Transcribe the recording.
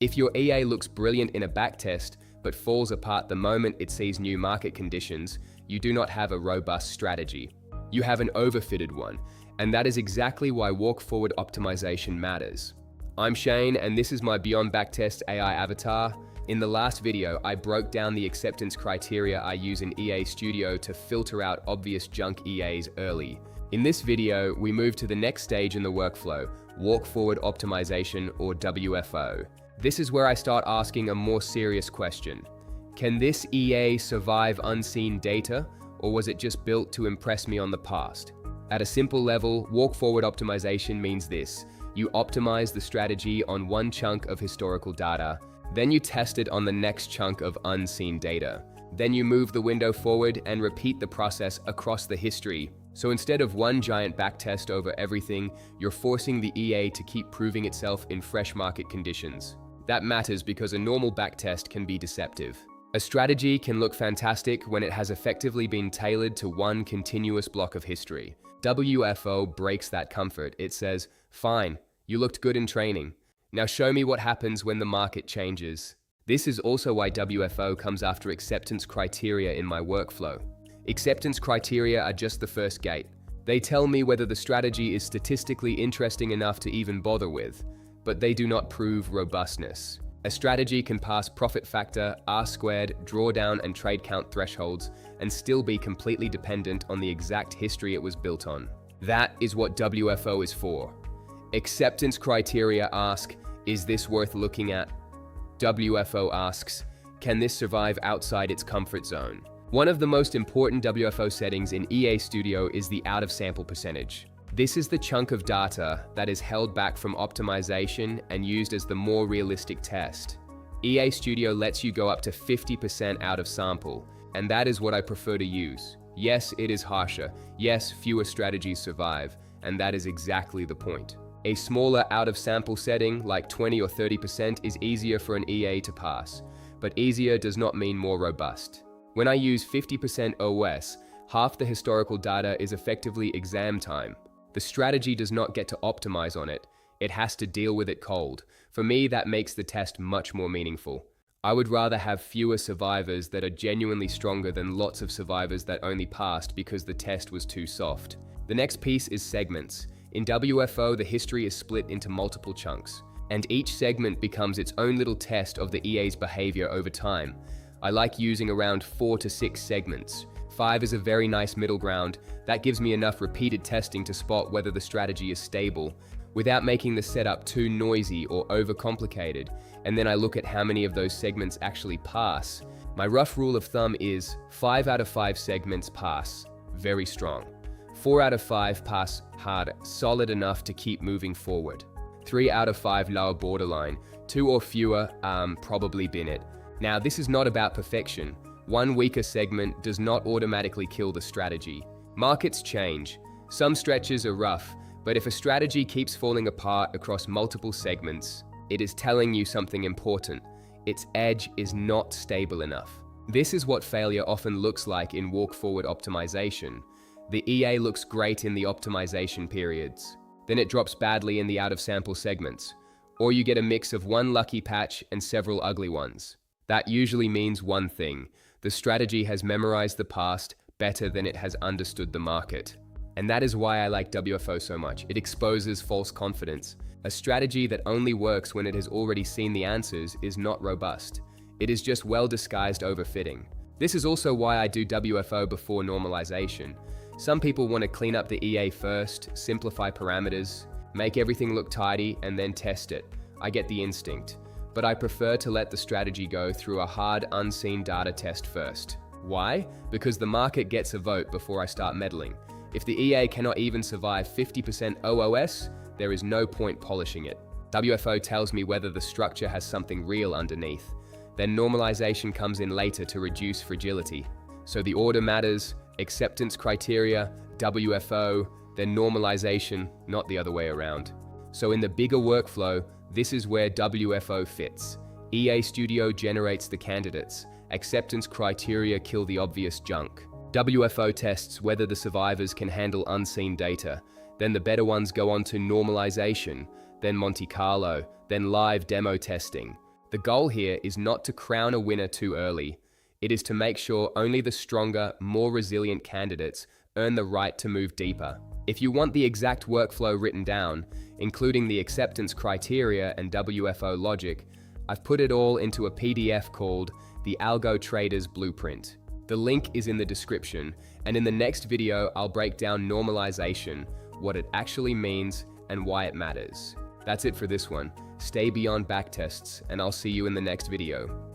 If your EA looks brilliant in a backtest, but falls apart the moment it sees new market conditions, you do not have a robust strategy. You have an overfitted one, and that is exactly why walk-forward optimization matters. I'm Shane, and this is my Beyond Backtest AI avatar. In the last video, I broke down the acceptance criteria I use in EA Studio to filter out obvious junk EAs early. In this video, we move to the next stage in the workflow, Walk-Forward Optimization, or WFO. This is where I start asking a more serious question. Can this EA survive unseen data, or was it just built to impress me on the past? At a simple level, walk-forward optimization means this. You optimize the strategy on one chunk of historical data, then you test it on the next chunk of unseen data. Then you move the window forward and repeat the process across the history. So instead of one giant backtest over everything, you're forcing the EA to keep proving itself in fresh market conditions. That matters because a normal backtest can be deceptive. A strategy can look fantastic when it has effectively been tailored to one continuous block of history. WFO breaks that comfort. It says, fine, you looked good in training. Now show me what happens when the market changes. This is also why WFO comes after acceptance criteria in my workflow. Acceptance criteria are just the first gate. They tell me whether the strategy is statistically interesting enough to even bother with, but they do not prove robustness. A strategy can pass profit factor, R-squared, drawdown, and trade count thresholds and still be completely dependent on the exact history it was built on. That is what WFO is for. Acceptance criteria ask, is this worth looking at? WFO asks, can this survive outside its comfort zone? One of the most important WFO settings in EA Studio is the out-of-sample percentage. This is the chunk of data that is held back from optimization and used as the more realistic test. EA Studio lets you go up to 50% out of sample, and that is what I prefer to use. Yes, it is harsher. Yes, fewer strategies survive, and that is exactly the point. A smaller out-of-sample setting, like 20 or 30%, is easier for an EA to pass, but easier does not mean more robust. When I use 50% OS, half the historical data is effectively exam time. The strategy does not get to optimize on it. It has to deal with it cold. For me, that makes the test much more meaningful. I would rather have fewer survivors that are genuinely stronger than lots of survivors that only passed because the test was too soft. The next piece is segments. In WFO, the history is split into multiple chunks, and each segment becomes its own little test of the EA's behavior over time. I like using around 4 to 6 segments. 5 is a very nice middle ground. That gives me enough repeated testing to spot whether the strategy is stable, without making the setup too noisy or overcomplicated, and then I look at how many of those segments actually pass. My rough rule of thumb is 5 out of 5 segments pass, very strong. 4 out of 5 pass hard, solid enough to keep moving forward. 3 out of 5 lower borderline, 2 or fewer, probably bin it. Now this is not about perfection. One weaker segment does not automatically kill the strategy. Markets change. Some stretches are rough, but if a strategy keeps falling apart across multiple segments, it is telling you something important. Its edge is not stable enough. This is what failure often looks like in walk-forward optimization. The EA looks great in the optimization periods. Then it drops badly in the out-of-sample segments. Or you get a mix of one lucky patch and several ugly ones. That usually means one thing. The strategy has memorized the past better than it has understood the market. And that is why I like WFO so much. It exposes false confidence. A strategy that only works when it has already seen the answers is not robust. It is just well-disguised overfitting. This is also why I do WFO before normalization. Some people want to clean up the EA first, simplify parameters, make everything look tidy, and then test it. I get the instinct. But I prefer to let the strategy go through a hard, unseen data test first. Why? Because the market gets a vote before I start meddling. If the EA cannot even survive 50% OOS, there is no point polishing it. WFO tells me whether the structure has something real underneath. Then normalization comes in later to reduce fragility. So the order matters, acceptance criteria, WFO, then normalization, not the other way around. So in the bigger workflow, this is where WFO fits. EA Studio generates the candidates. Acceptance criteria kill the obvious junk. WFO tests whether the survivors can handle unseen data. Then the better ones go on to normalization, then Monte Carlo, then live demo testing. The goal here is not to crown a winner too early. It is to make sure only the stronger, more resilient candidates earn the right to move deeper. If you want the exact workflow written down, including the acceptance criteria and WFO logic, I've put it all into a PDF called the Algo Trader's Blueprint. The link is in the description, and in the next video I'll break down normalization, what it actually means, and why it matters. That's it for this one. Stay beyond backtests, and I'll see you in the next video.